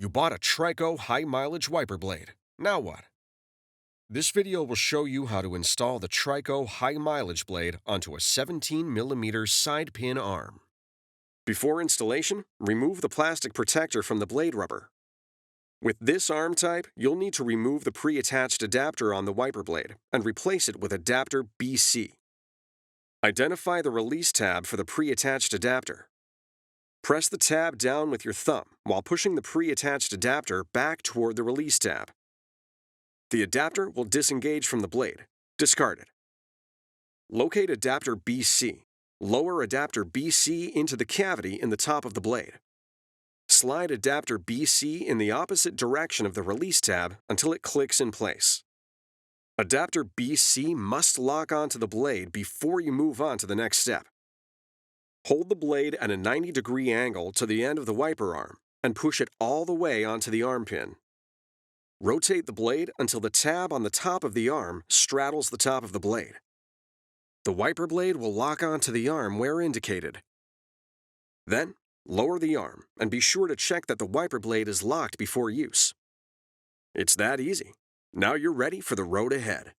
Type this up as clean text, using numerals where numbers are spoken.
You bought a TRICO high-mileage wiper blade. Now what? This video will show you how to install the TRICO high-mileage blade onto a 17mm side pin arm. Before installation, remove the plastic protector from the blade rubber. With this arm type, you'll need to remove the pre-attached adapter on the wiper blade and replace it with adapter BC. Identify the release tab for the pre-attached adapter. Press the tab down with your thumb while pushing the pre-attached adapter back toward the release tab. The adapter will disengage from the blade. Discard it. Locate adapter BC. Lower adapter BC into the cavity in the top of the blade. Slide adapter BC in the opposite direction of the release tab until it clicks in place. Adapter BC must lock onto the blade before you move on to the next step. Hold the blade at a 90-degree angle to the end of the wiper arm and push it all the way onto the arm pin. Rotate the blade until the tab on the top of the arm straddles the top of the blade. The wiper blade will lock onto the arm where indicated. Then, lower the arm and be sure to check that the wiper blade is locked before use. It's that easy. Now you're ready for the road ahead.